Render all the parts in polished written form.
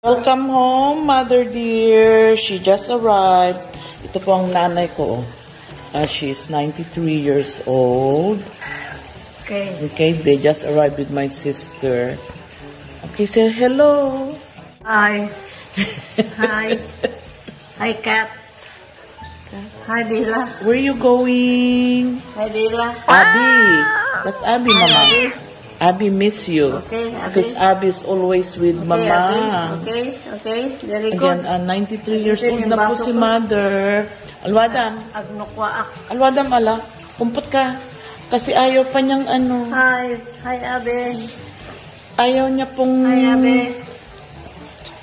Welcome home, mother dear. She just arrived. Ito po ang nanay ko. She's 93 years old. Okay, they just arrived with my sister. Okay, say hello. Hi. Hi. Hi, Kat. Hi, Dila. Where you going? Hi, Dila. Abby. That's Abby, Hi, Mama. Abby. Abby miss you. Okay, Abby. Because Abby is always with Okay, Mama. Abby. Okay. Very good. Again, 93 years old na po si mother. Alwadam. Agnokwa ak. Alwadam, ala. Kumpot ka. Kasi ayaw pa niyang ano. Hi. Hi, Abby. Ayaw niya pong... Hi, Abby.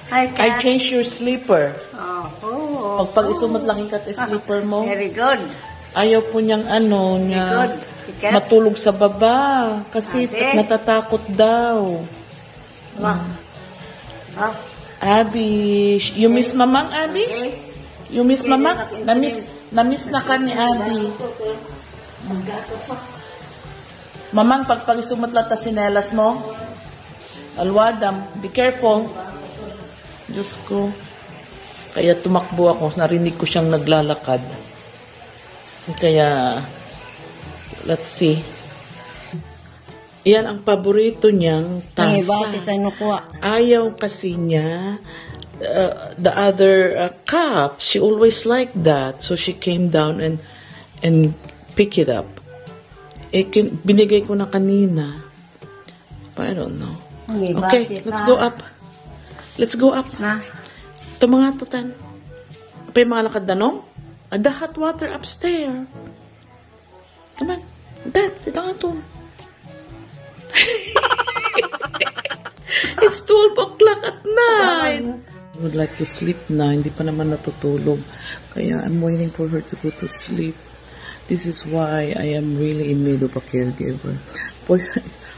Hi, I Kat. changed your sleeper. Oh. Pag isumat lang ikat sleeper mo. Very good. Ayaw po niyang ano, Very niya good. Kat. matulog sa baba. Kasi Abby. natatakot daw. Abby, you miss Mamang, Abby? Okay. You miss Mamang? Na-miss na ka ni Abby. Mamang, pag isumat ta sinelas mo, alwadam, be careful. Diyos ko. Kaya tumakbo ako, narinig ko siyang naglalakad. Kaya, let's see. Yan ang paborito niyang tasa. Ayaw kasi niya, the other cup, she always liked that. So she came down and pick it up. Binigay ko na kanina. I don't know. Okay, let's go up. Let's go up. Ito mga tutan. Apa yung mga lakad na, no? The hot water upstairs. Come on. Dad, ito nga ito. It's 12 o'clock at night. I would like to sleep na. Hindi pa naman natutulog. Kaya I'm waiting for her to go to sleep. This is why I am really in need of a caregiver. Boy,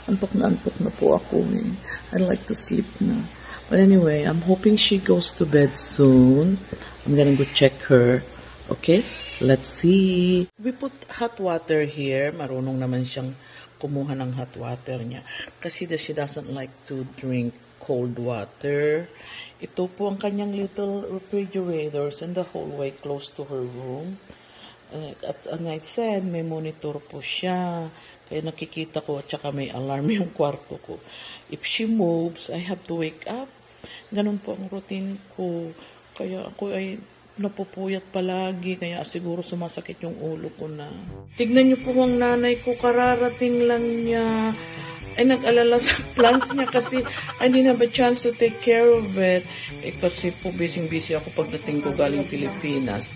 antok na po ako eh. I'd like to sleep na. But anyway, I'm hoping she goes to bed soon. I'm gonna go check her. Okay? Let's see. We put hot water here. Marunong naman siyang kumuha ng hot water niya. Kasi she doesn't like to drink cold water. Ito po ang kanyang little refrigerators in the hallway close to her room. At I said, may monitor po siya. Kaya nakikita ko at saka may alarm yung kwarto ko. If she moves, I have to wake up. Ganun po ang routine ko. Kaya ako ay napupuyat palagi. Kaya siguro sumasakit yung ulo ko na. Tignan niyo po ang nanay ko. Kararating lang niya. Ay nag-alala sa plants niya kasi I didn't have a chance to take care of it. Kasi po busy ako pagdating ko galing Pilipinas.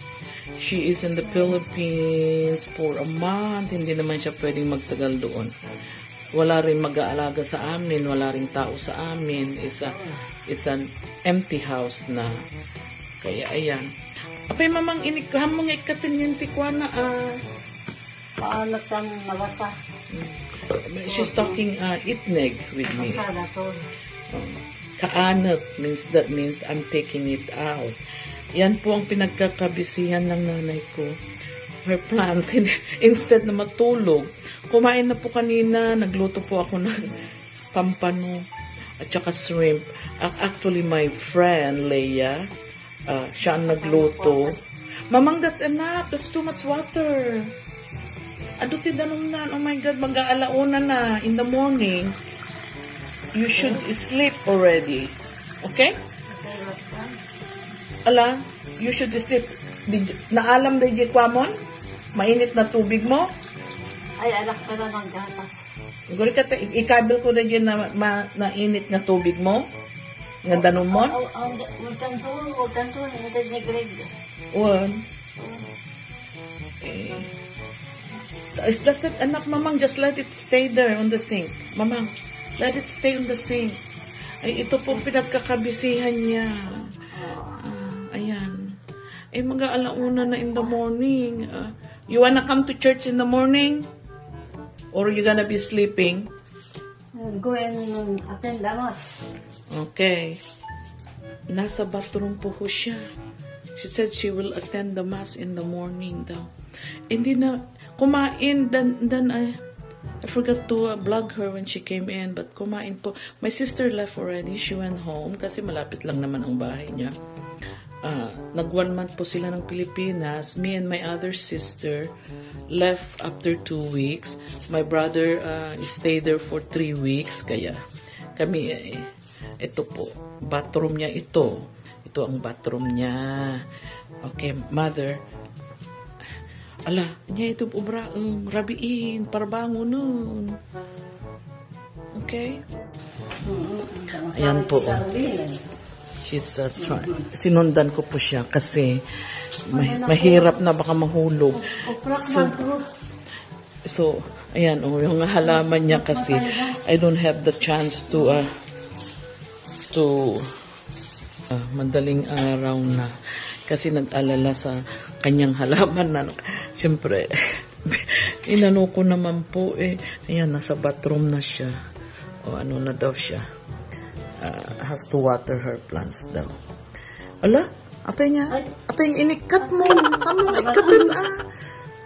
She is in the Philippines for a month. Hindi naman siya pwedeng magtagal doon. Wala rin mag-aalaga sa amin. Wala rin tao sa amin. Is an empty house na. Kaya ayan. Apay mamang hamong ikatin yung tikwana Paalat ang malasa. She's talking itneg with me. Kaanat means I'm taking it out. Yan po ang pinagkakabisihan ng nanay ko. Her plans, instead na matulog, kumain na po kanina, nagluto po ako ng pampano at saka shrimp. Actually, my friend, Leia, siya ang nagluto. Mamang, that's enough. That's too much water. Aduti danumnan. Oh my God, mag-aalauna na in the morning. You should sleep already. Okay? Ala, you should sleep. Naalam na yung kwamon? Mainit na tubig mo? Ay, anak ka na ng gatas. Guri ka, ikabil ko na dyan na init na tubig mo? Nga danon mo? Huwag kang tuon. Hindi ni Greg. Huwag. That's it, anak, mamang. Just let it stay there on the sink. Mamang, let it stay on the sink. Ay, ito po pinagkakabisihan niya. Ayan. Ay, mag-aalauna na in the morning. You wanna come to church in the morning? Or you gonna be sleeping? Go and attend the mass. Okay. Nasa bathroom po siya. She said she will attend the mass in the morning daw. Hindi na, kumain, dan I forgot to vlog her when she came in, but kumain po. My sister left already. She went home kasi malapit lang naman ang bahay niya. Nag 1 month po sila ng Pilipinas. Me and my other sister left after 2 weeks. My brother stayed there for 3 weeks. Kaya kami, ito po, bathroom niya ito. Ito ang bathroom niya. Okay, mother. Ala, niya ito rabiin, para bango nun. Okay? Ayan po. She's sinundan ko po siya kasi mahirap na baka mahulog. So ayan, yung halaman niya kasi I don't have the chance to madaling araw na kasi nag-alala sa kanyang halaman na siyempre inano ko naman po ayan, nasa bathroom na siya o ano na daw siya, has to water her plants daw. Ala, apa yung inikat mo, kamong ikatin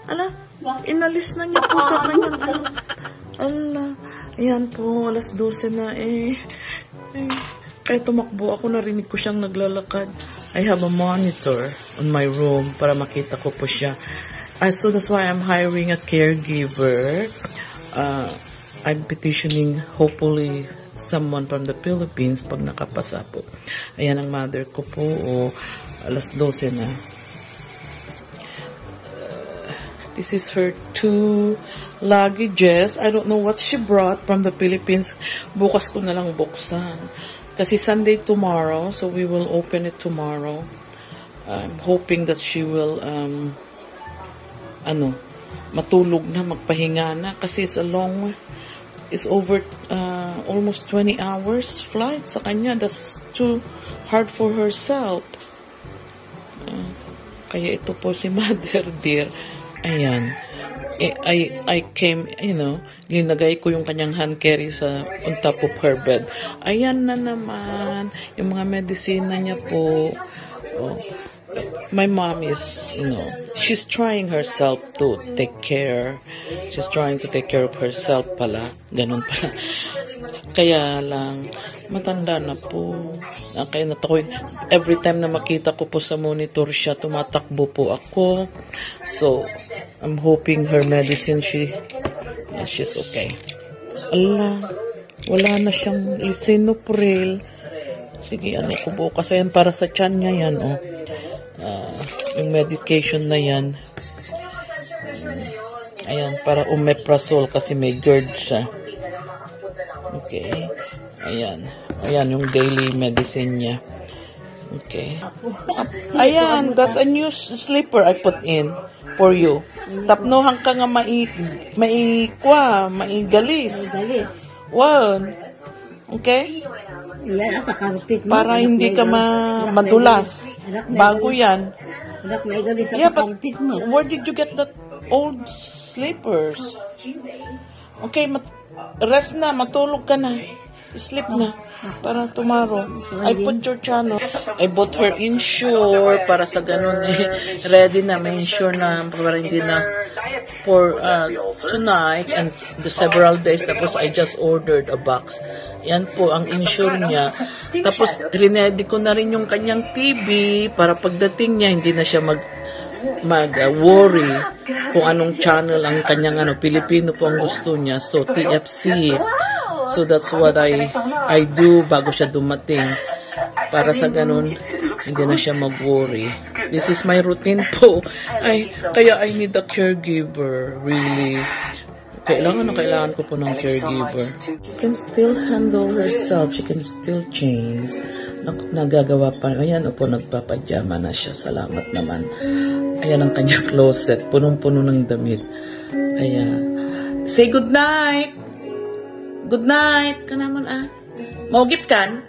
ala, inalis na niya po sa kanyang ala, ayan po, alas 12 na kaya tumakbo ako, narinig ko siyang naglalakad. I have a monitor on my room para makita ko po siya. So that's why I'm hiring a caregiver. I'm petitioning, hopefully, someone from the Philippines pag nakapasa po. Ayan ang mother ko po. Alas 12 na. This is her 2 luggages. I don't know what she brought from the Philippines. Bukas ko na lang buksan. Kasi Sunday tomorrow, so we will open it tomorrow. I'm hoping that she will, matulog na, magpahinga na. Kasi it's a long, it's over almost 20 hours flight sa kanya. That's too hard for herself. Kaya ito po si Mother Dear. Ayan. I came, linagay ko yung kanyang hand carry on top of her bed. Ayan na naman, yung mga medisina niya po. My mom is, she's trying herself to take care. She's trying to take care of herself pala. Ganun pala. Kaya lang, matanda na po. Kaya natakoy. Every time na makita ko po sa monitor siya, tumatakbo po ako. So, I'm hoping her medicine, she's okay. Ala, wala na siyang lisinopril. Sige, ko po. Kasi yan para sa tiyan niya yan, yung medication na yan. Ayan, para omeprazole kasi may GERD siya. Okay. Ayan. Ayan yung daily medicine niya. Okay. Ayan, that's a new slipper I put in for you. Tapnohan ka nga maigalis. Wow. Okay? Para hindi ka madulas. Bago yan. Yeah, but where did you get that old slippers? Okay, rest na, matulog ka na. Sleep na. Para tomorrow. I put your channel. I bought her insure para sa ganun ready na. May insure na para hindi na for tonight and the several days. Tapos I just ordered a box. Yan po ang insure niya. Tapos rinedy ko na rin yung kanyang TV para pagdating niya hindi na siya worry kung anong channel ang kanyang Pilipino po ang gusto niya. So TFC. So that's what I do bago siya dumating. Para sa ganun, hindi na siya mag-worry. This is my routine po. Kaya I need a caregiver. Really. Kailangan ko po ng caregiver. She can still handle herself. She can still change. Nagagawa pa. Ayan, opo, nagpapajama na siya. Salamat naman. Ayan ang kanyang closet. Punong-puno ng damit. Ayan. Say good night! Good night! Ka naman Maugip kan?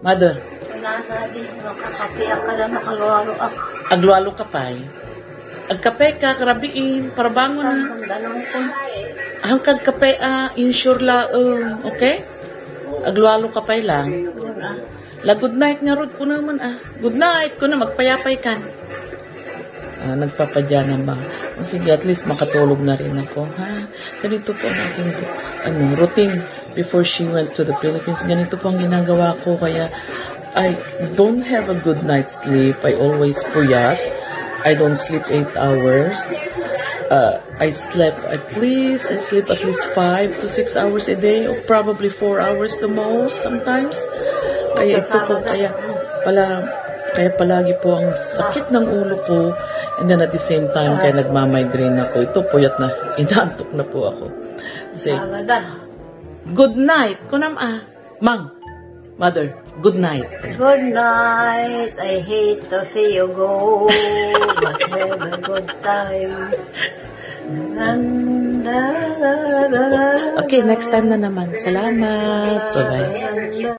Mother? Wala na din. Makakapiyak ka na makalwalo ako. Aglualo ka pa Agkape ka, karabiin, para bangon na. Hangkag kape, insure laong, okay? Aglualo ka pa lang. La good night nga rod ko naman Good night ko na, magpayapay kan. nagpapadyana ba. O sige, at least makatulog na rin ako. Ha? Ganito po ang aking routine before she went to the Philippines. Ganito po ang ginagawa ko. Kaya I don't have a good night's sleep. I always puyat. I don't sleep 8 hours. I sleep at least 5 to 6 hours a day, or probably 4 hours the most sometimes. Kaya ito po, kaya palagi po ang sakit ng ulo ko, and then at the same time, kaya nagmamigraine ako. Ito, puyat na, inaantok na po ako. Say, good night, kunam Mang, Mother, good night. Good night. I hate to see you go, but have a good time. Okay, next time na naman. Salamat. Bye-bye.